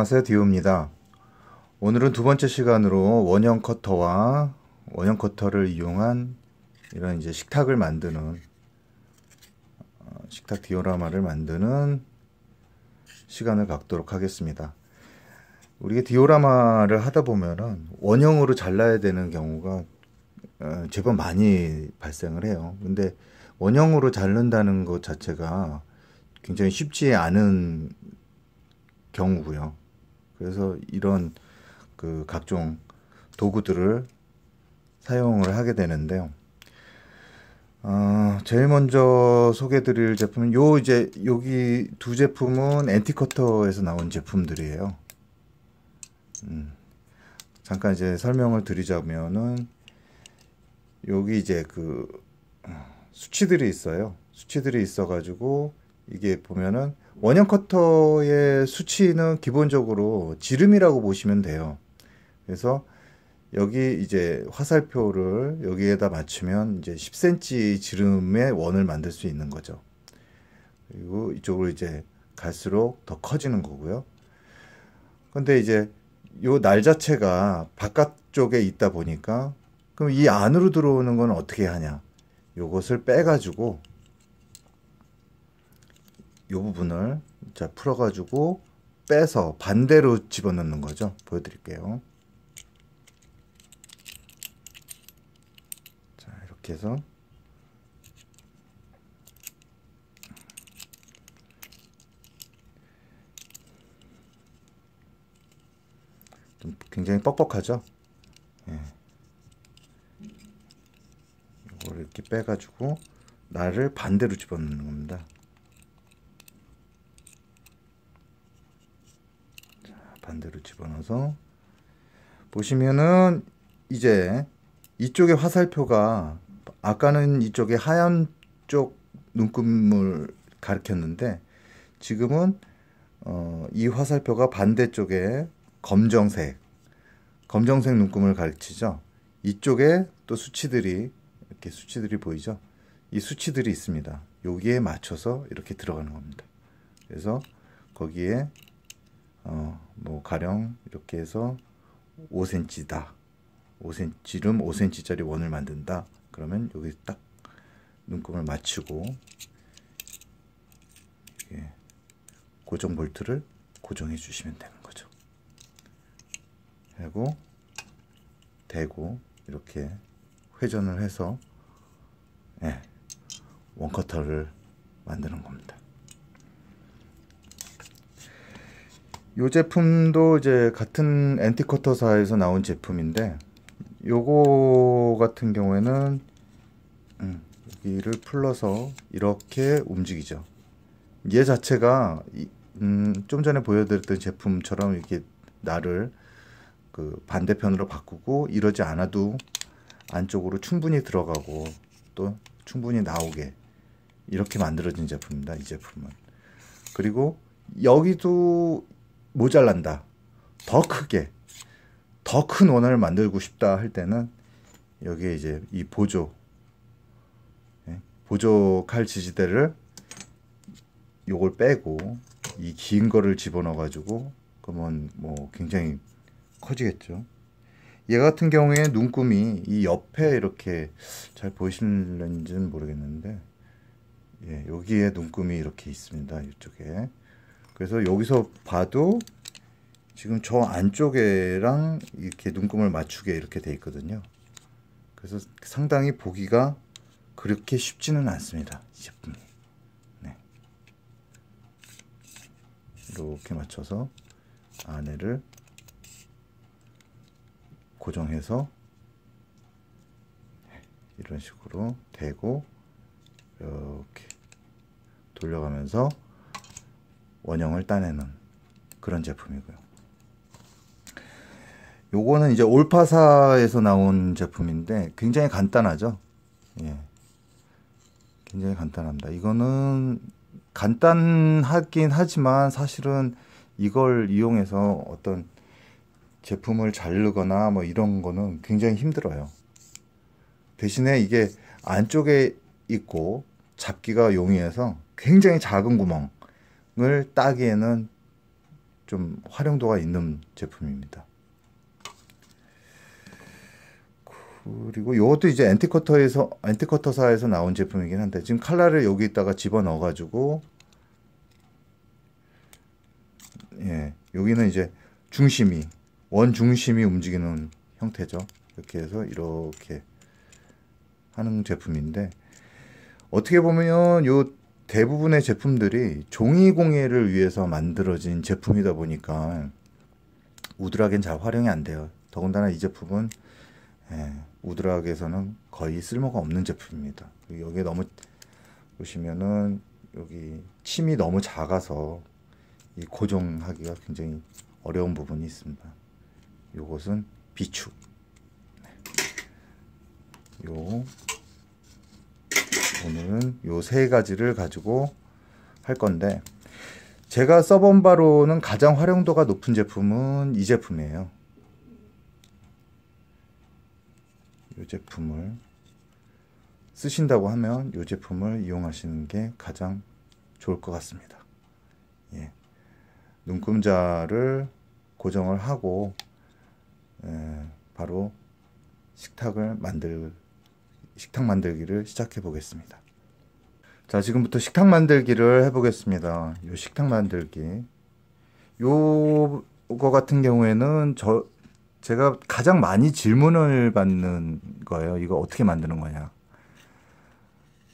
안녕하세요, 디오입니다. 오늘은 두 번째 시간으로 원형 커터와 원형 커터를 이용한 이런 이제 식탁을 만드는 식탁 디오라마를 만드는 시간을 갖도록 하겠습니다. 우리가 디오라마를 하다 보면은 원형으로 잘라야 되는 경우가 제법 많이 발생을 해요. 근데 원형으로 자른다는 것 자체가 굉장히 쉽지 않은 경우고요. 그래서 이런 그 각종 도구들을 사용을 하게 되는데요. 제일 먼저 소개드릴 제품은 이제 여기 두 제품은 엔티커터에서 나온 제품들이에요. 잠깐 이제 설명을 드리자면은 여기 이제 그 수치들이 있어요. 수치들이 있어가지고 이게 보면은 원형 커터의 수치는 기본적으로 지름이라고 보시면 돼요. 그래서 여기 이제 화살표를 여기에다 맞추면 이제 10cm 지름의 원을 만들 수 있는 거죠. 그리고 이쪽으로 이제 갈수록 더 커지는 거고요. 근데 이제 요 날 자체가 바깥쪽에 있다 보니까 그럼 이 안으로 들어오는 건 어떻게 하냐? 요것을 빼가지고 요 부분을 자 풀어가지고 빼서 반대로 집어넣는 거죠. 보여드릴게요. 자, 이렇게 해서 좀 굉장히 뻑뻑하죠. 예. 이걸 이렇게 빼가지고 날을 반대로 집어넣는 겁니다. 자, 반대로 집어넣어서 보시면은 이제 이쪽에 화살표가 아까는 이쪽에 하얀 쪽 눈금을 가리켰는데 지금은 이 화살표가 반대쪽에 검정색 눈금을 가리키죠. 이쪽에 또 수치들이 이렇게 수치들이 보이죠. 이 수치들이 있습니다. 여기에 맞춰서 이렇게 들어가는 겁니다. 그래서 거기에 뭐 가령 이렇게 해서 5cm다. 5cm, 지름 5cm짜리 원을 만든다. 그러면 여기 딱 눈금을 맞추고 고정 볼트를 고정해 주시면 되는 거죠. 그리고 대고 이렇게 회전을 해서 원커터를 만드는 겁니다. 이 제품도 이제 같은 엔티커터사에서 나온 제품인데 요거 같은 경우에는 여기를 풀러서 이렇게 움직이죠. 얘 자체가 좀 전에 보여드렸던 제품처럼 이렇게 날을 그 반대편으로 바꾸고 이러지 않아도 안쪽으로 충분히 들어가고 또 충분히 나오게 이렇게 만들어진 제품입니다. 이 제품은. 그리고 여기도 모자란다. 더 크게 더 큰 원을 만들고 싶다 할 때는 여기에 이제 이 보조 칼 지지대를 요걸 빼고 이 긴 거를 집어넣어 가지고 그러면 뭐 굉장히 커지겠죠. 얘 같은 경우에 눈금이 이 옆에 이렇게 잘 보이실는지는 모르겠는데 여기에 눈금이 이렇게 있습니다. 이쪽에. 그래서 여기서 봐도 지금 저 안쪽에랑 이렇게 눈금을 맞추게 이렇게 돼 있거든요. 그래서 상당히 보기가 그렇게 쉽지는 않습니다. 이 제품이. 이렇게 맞춰서 안에를 고정해서 이런 식으로 대고 이렇게 돌려가면서 원형을 따내는 그런 제품이고요. 요거는 이제 올파사에서 나온 제품인데 굉장히 간단하죠. 굉장히 간단합니다. 이거는 간단하긴 하지만 사실은 이걸 이용해서 어떤 제품을 자르거나 뭐 이런 거는 굉장히 힘들어요. 대신에 이게 안쪽에 있고 잡기가 용이해서 굉장히 작은 구멍을 따기에는 좀 활용도가 있는 제품입니다. 그리고 이것도 이제 엔티커터사에서 나온 제품이긴 한데, 지금 칼날을 여기다가 집어 넣어 가지고, 예, 여기는 이제 원 중심이 움직이는 형태죠. 이렇게 해서 이렇게 하는 제품인데, 어떻게 보면 요 대부분의 제품들이 종이 공예를 위해서 만들어진 제품이다 보니까 우드락엔 잘 활용이 안 돼요. 더군다나 이 제품은 우드락에서는 거의 쓸모가 없는 제품입니다. 여기에 너무 보시면은 여기 침이 너무 작아서 이 고정하기가 굉장히 어려운 부분이 있습니다. 요것은 비축. 오늘은 요 세 가지를 가지고 할 건데, 제가 써본 바로는 가장 활용도가 높은 제품은 이 제품이에요. 이 제품을 쓰신다고 하면 이 제품을 이용하시는 게 가장 좋을 것 같습니다. 예. 눈금자를 고정을 하고 바로 식탁 만들기를 시작해 보겠습니다. 자, 지금부터 식탁 만들기를 해 보겠습니다. 요 식탁 만들기, 요거 같은 경우에는 제가 가장 많이 질문을 받는 거예요. 이거 어떻게 만드는 거냐.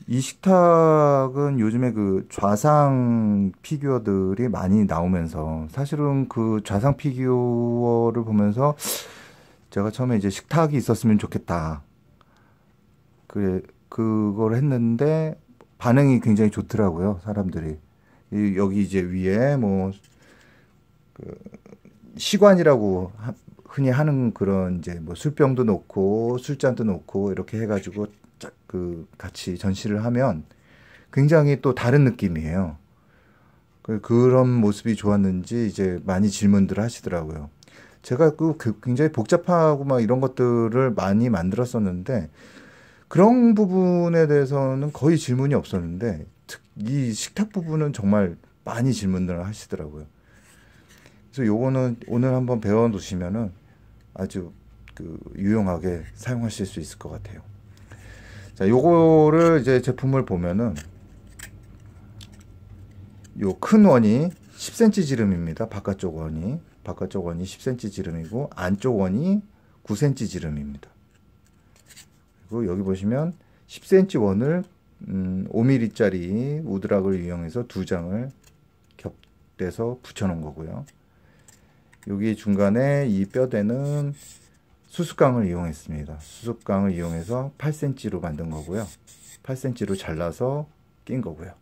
이 식탁은 요즘에 그 좌상 피규어들이 많이 나오면서, 사실은 그 좌상 피규어를 보면서 제가 처음에 이제 식탁이 있었으면 좋겠다. 그걸 했는데 반응이 굉장히 좋더라고요, 사람들이. 여기 이제 위에 시관이라고 흔히 하는 그런 이제 술병도 놓고 술잔도 놓고 이렇게 해가지고 같이 전시를 하면 굉장히 또 다른 느낌이에요. 그런 모습이 좋았는지 이제 많이 질문들을 하시더라고요. 제가 굉장히 복잡하고 막 이런 것들을 많이 만들었었는데, 그런 부분에 대해서는 거의 질문이 없었는데, 이 식탁 부분은 정말 많이 질문들을 하시더라고요. 그래서 요거는 오늘 한번 배워 두시면은 아주 유용하게 사용하실 수 있을 것 같아요. 자, 요거를 이제 제품을 보면은 요 큰 원이 10cm 지름입니다. 바깥쪽 원이 10cm 지름이고 안쪽 원이 9cm 지름입니다. 그리고 여기 보시면 10cm 원을 5mm짜리 우드락을 이용해서 2장을 겹대서 붙여 놓은 거고요. 여기 중간에 이 뼈대는 수습강을 이용했습니다. 수습강을 이용해서 8cm로 만든 거고요. 8cm로 잘라서 낀 거고요.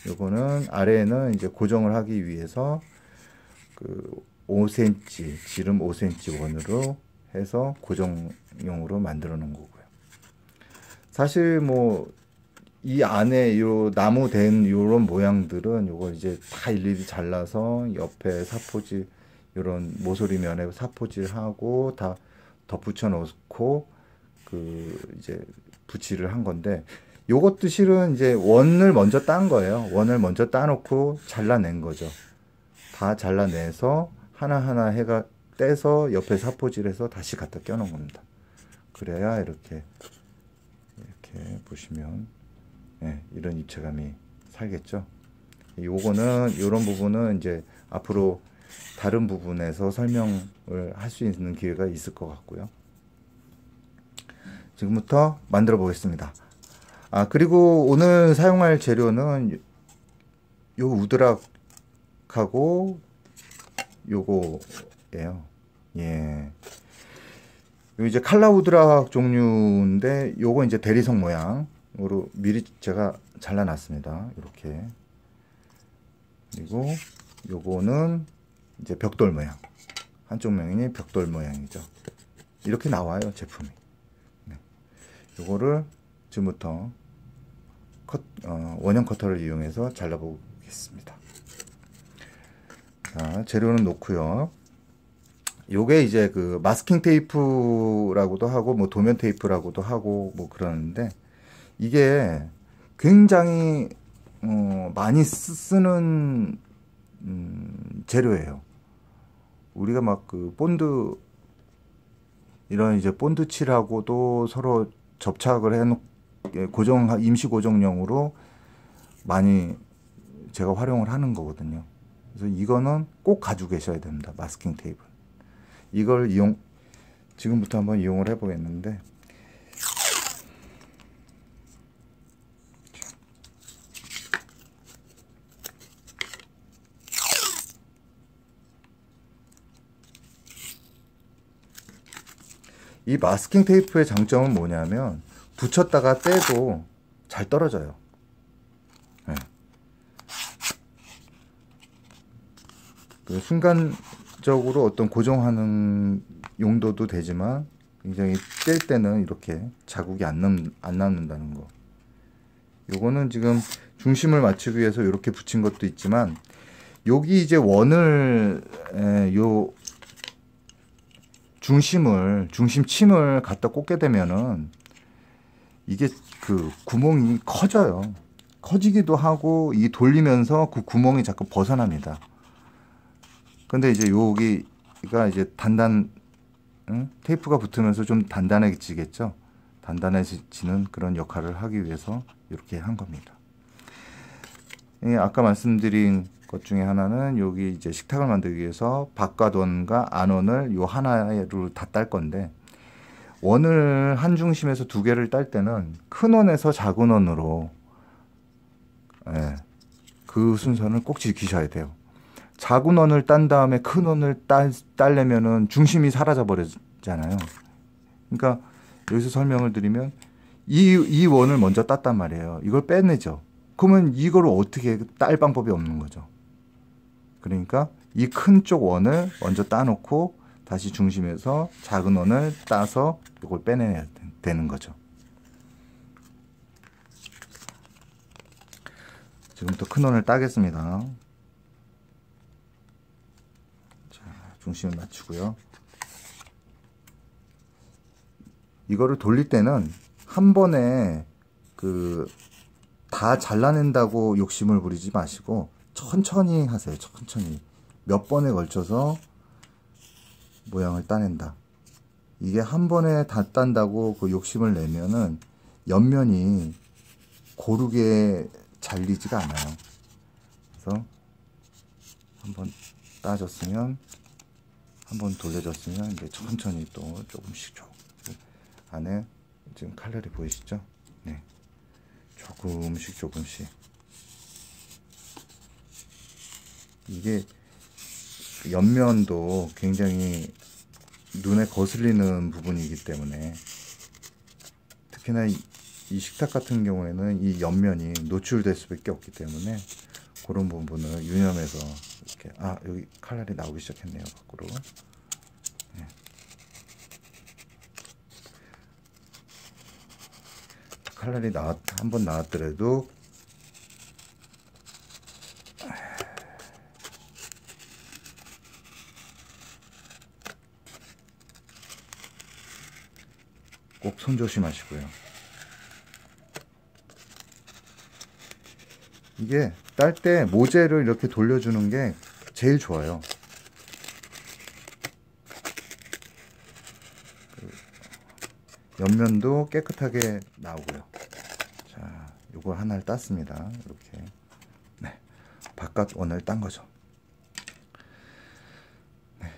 요거는 아래에는 이제 고정을 하기 위해서 5cm, 지름 5cm 원으로 해서 고정용으로 만들어 놓은 거고요. 사실 이 안에 요 나무 된 요런 모양들은 요걸 이제 다 일일이 잘라서 옆에 사포질, 요런 모서리면에 사포질 하고 다 덧붙여 놓고 이제 붙이를 한 건데, 요것도 실은 이제 원을 먼저 딴 거예요. 원을 먼저 따놓고 잘라낸 거죠. 다 잘라내서 하나하나 떼서 옆에 사포질해서 다시 갖다 껴놓은 겁니다. 그래야 이렇게 보시면 이런 입체감이 살겠죠. 요거는 요런 부분은 이제 앞으로 다른 부분에서 설명을 할 수 있는 기회가 있을 것 같고요. 지금부터 만들어 보겠습니다. 그리고 오늘 사용할 재료는 요 우드락하고 요거예요. 예. 요 이제 칼라 우드락 종류인데, 요거 이제 대리석 모양으로 미리 제가 잘라놨습니다. 이렇게. 그리고 요거는 이제 벽돌 모양. 한쪽 면이 벽돌 모양이죠. 이렇게 나와요, 제품이. 요거를 지금부터 원형 커터를 이용해서 잘라보겠습니다. 자, 재료는 놓고요. 요게 이제 마스킹 테이프라고도 하고 도면 테이프라고도 하고 그러는데, 이게 굉장히 많이 쓰는 재료예요. 우리가 막 그 본드 이런 이제 본드 칠하고도 서로 접착을 해놓 고정 임시 고정용으로 많이 제가 활용을 하는 거거든요. 그래서 이거는 꼭 가지고 계셔야 됩니다. 마스킹 테이프. 이걸 지금부터 한번 이용을 해보겠는데, 이 마스킹 테이프의 장점은 뭐냐면 붙였다가 떼도 잘 떨어져요. 네. 그 순간적으로 어떤 고정하는 용도도 되지만 굉장히 뗄 때는 이렇게 자국이 안 남는다는 거. 요거는 지금 중심을 맞추기 위해서 이렇게 붙인 것도 있지만, 여기 이제 원을 요 중심침을 갖다 꽂게 되면은 이게 그 구멍이 커져요. 커지기도 하고 이 돌리면서 그 구멍이 자꾸 벗어납니다. 근데 이제 여기가 이제 테이프가 붙으면서 좀 단단해지겠죠. 단단해지는 그런 역할을 하기 위해서 이렇게 한 겁니다. 아까 말씀드린 것 중에 하나는 여기 이제 식탁을 만들기 위해서 바깥 원과 안 원을 요 하나로 다 딸 건데, 원을 한 중심에서 두 개를 딸 때는 큰 원에서 작은 원으로 그 순서는 꼭 지키셔야 돼요. 작은 원을 딴 다음에 큰 원을 따려면은 중심이 사라져 버리잖아요. 그러니까 여기서 설명을 드리면 이 원을 먼저 땄단 말이에요. 이걸 빼내죠. 그러면 이걸 어떻게 딸 방법이 없는 거죠. 그러니까 이 큰 쪽 원을 먼저 따놓고 다시 중심에서 작은 원을 따서 이걸 빼내야 되는 거죠. 지금부터 큰 원을 따겠습니다. 자, 중심을 맞추고요. 이거를 돌릴 때는 한 번에 다 잘라낸다고 욕심을 부리지 마시고 천천히 하세요. 천천히 몇 번에 걸쳐서 모양을 따낸다. 이게 한 번에 다 딴다고 그 욕심을 내면은 옆면이 고르게 잘리지가 않아요. 그래서 한번 따졌으면, 한번 돌려줬으면 이제 천천히 또 조금씩 안에 지금 칼날이 보이시죠? 네, 조금씩 이게 옆면도 굉장히 눈에 거슬리는 부분이기 때문에, 특히나 이 식탁 같은 경우에는 이 옆면이 노출될 수밖에 없기 때문에 그런 부분을 유념해서 이렇게, 여기 칼날이 나오기 시작했네요. 밖으로. 네. 칼날이 한번 나왔더라도 꼭 손 조심하시고요. 이게 딸 때 모재를 이렇게 돌려주는 게 제일 좋아요. 옆면도 깨끗하게 나오고요. 자, 요걸 하나를 땄습니다. 이렇게. 네, 바깥 원을 딴 거죠. 네.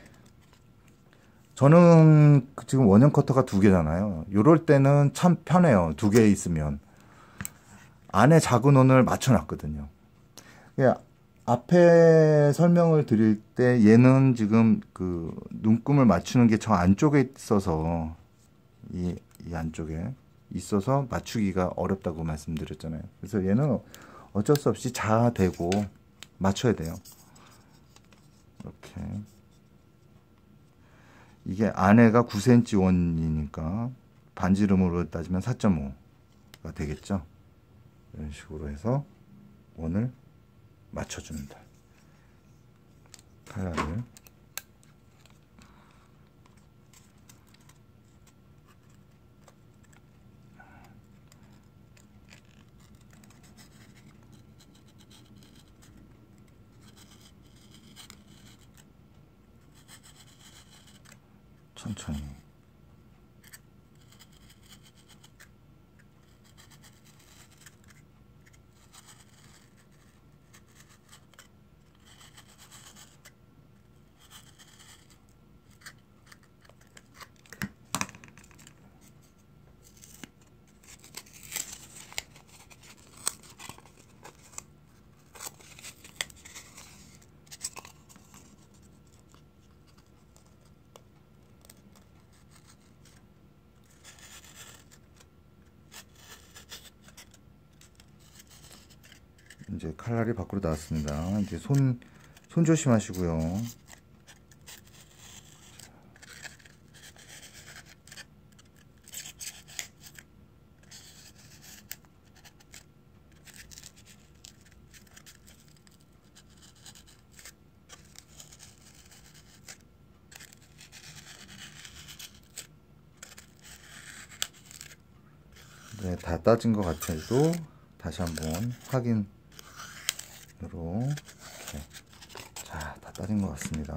저는 지금 원형 커터가 2개잖아요. 요럴 때는 참 편해요. 2개 있으면. 안에 작은 원을 맞춰 놨거든요. 앞에 설명을 드릴 때 얘는 지금 그 눈금을 맞추는 게 저 안쪽에 있어서, 이 안쪽에 있어서 맞추기가 어렵다고 말씀드렸잖아요. 그래서 얘는 어쩔 수 없이 자아대고 맞춰야 돼요. 이렇게. 이게 안에가 9cm 원이니까 반지름으로 따지면 4.5가 되겠죠. 이런 식으로 해서 원을 맞춰줍니다. 칼날을. 천천히. 이제 칼날이 밖으로 나왔습니다. 이제 손 조심하시고요. 네, 다 따진 것 같아도 다시 한번 확인으로 이렇게. 자, 다 따진 것 같습니다.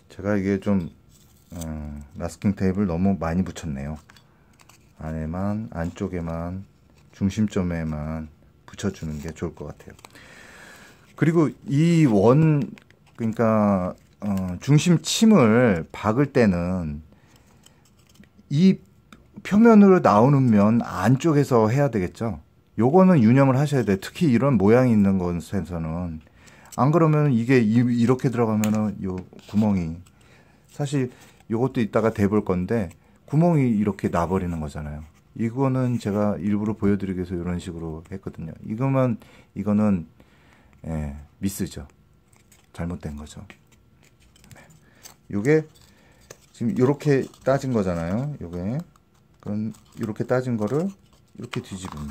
제가 이게 좀 마스킹 테이프를 너무 많이 붙였네요. 안쪽에만 중심점에만 붙여주는 게 좋을 것 같아요. 그리고 이 그러니까 중심침을 박을 때는 이 표면으로 나오는 면 안쪽에서 해야 되겠죠. 요거는 유념을 하셔야 돼요. 특히 이런 모양이 있는 것에서는. 안 그러면 이게 이렇게 들어가면은 요 구멍이, 사실 요것도 이따가 대볼 건데 구멍이 이렇게 나버리는 거잖아요. 이거는 제가 일부러 보여드리기 위해서 이런 식으로 했거든요. 이거는 미스죠. 잘못된 거죠. 요게 지금 이렇게 따진 거잖아요. 요게 그럼 이렇게 따진 거를 이렇게 뒤집으면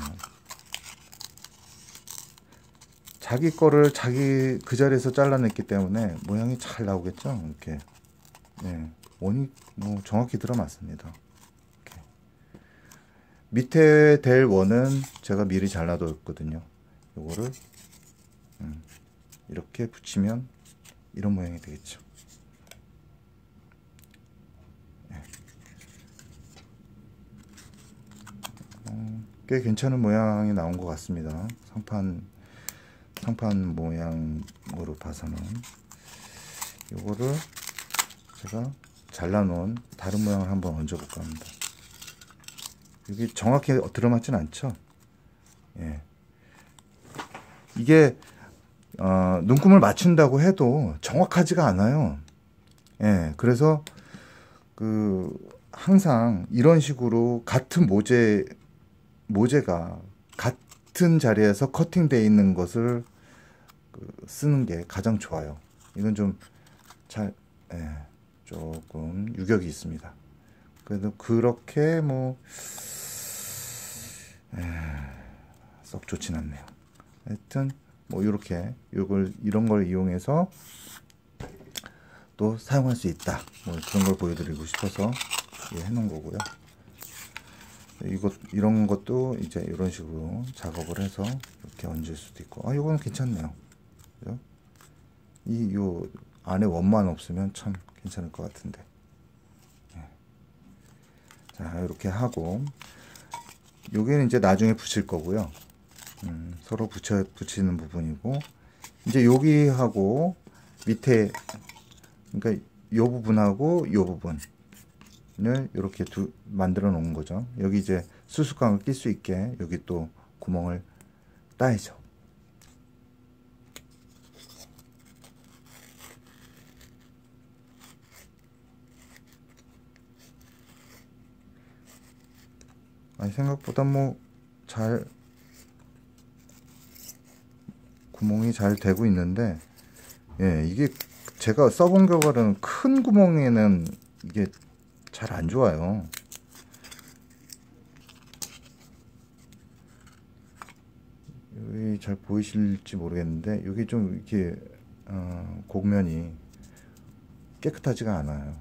자기 거를 그 자리에서 잘라냈기 때문에 모양이 잘 나오겠죠. 이렇게. 원이 뭐 정확히 들어맞습니다. 이렇게. 밑에 될 원은 제가 미리 잘라뒀거든요. 요거를 이렇게 붙이면 이런 모양이 되겠죠. 꽤 괜찮은 모양이 나온 것 같습니다. 상판 모양으로 봐서는. 요거를 제가 잘라놓은 다른 모양을 한번 얹어볼까 합니다. 이게 정확히 들어맞진 않죠. 이게 눈금을 맞춘다고 해도 정확하지가 않아요. 그래서 항상 이런 식으로 같은 모재가 같은 자리에서 커팅되어 있는 것을 쓰는 게 가장 좋아요. 이건 좀 조금 유격이 있습니다. 그래도 그렇게 썩 좋진 않네요. 하여튼 이런 걸 이용해서 또 사용할 수 있다. 그런 걸 보여드리고 싶어서 해놓은 거고요. 이런 것도 이제 이런 식으로 작업을 해서 이렇게 얹을 수도 있고, 이건 괜찮네요. 그죠? 요 안에 원만 없으면 참 괜찮을 것 같은데. 자, 이렇게 하고, 여기는 이제 나중에 붙일 거고요. 서로 붙이는 부분이고, 이제 여기하고 밑에, 그러니까 요 부분하고 요 부분을 이렇게 만들어 놓은 거죠. 여기 이제 수수깡을 낄 수 있게 여기 또 구멍을 따야죠. 생각보다 구멍이 잘 되고 있는데, 이게 제가 써본 결과는 큰 구멍에는 이게 잘 안 좋아요. 여기 잘 보이실지 모르겠는데, 여기 좀 이렇게 곡면이 깨끗하지가 않아요.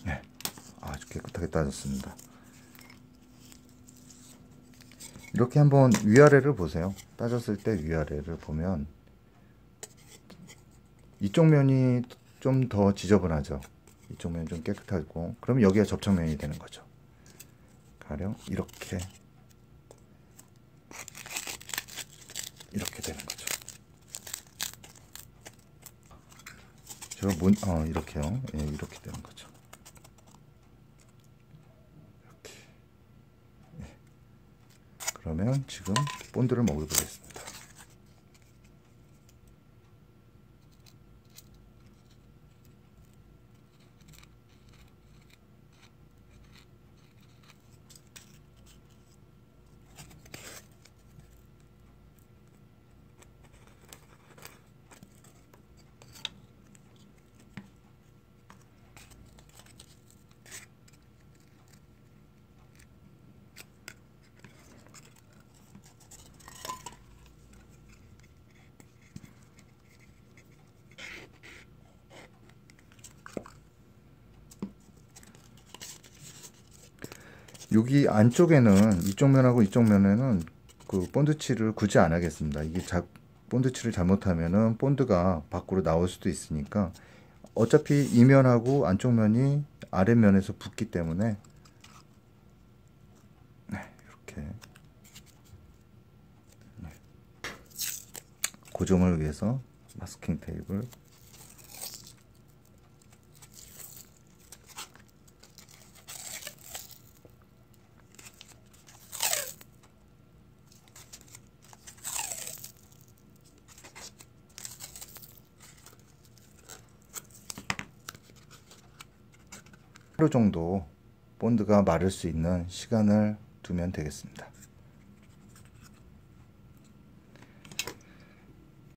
네, 아주 깨끗하게 따졌습니다. 이렇게 한번 위아래를 보세요. 따졌을 때 위아래를 보면 이쪽 면이 좀 더 지저분하죠. 이쪽 면이 좀 깨끗하고, 그럼 여기가 접착면이 되는 거죠. 가령 이렇게 되는 거죠. 이렇게요. 예, 이렇게 되는 거죠. 이렇게. 예. 그러면 지금 본드를 먹어보겠습니다. 여기 안쪽에는, 이쪽 면하고 이쪽 면에는 그 본드칠을 굳이 안 하겠습니다. 이게 본드칠을 잘못하면은 본드가 밖으로 나올 수도 있으니까, 어차피 이면하고 안쪽 면이 아랫면에서 붙기 때문에, 네, 이렇게 고정을 위해서 마스킹 테이프를 하루 정도 본드가 마를 수 있는 시간을 두면 되겠습니다.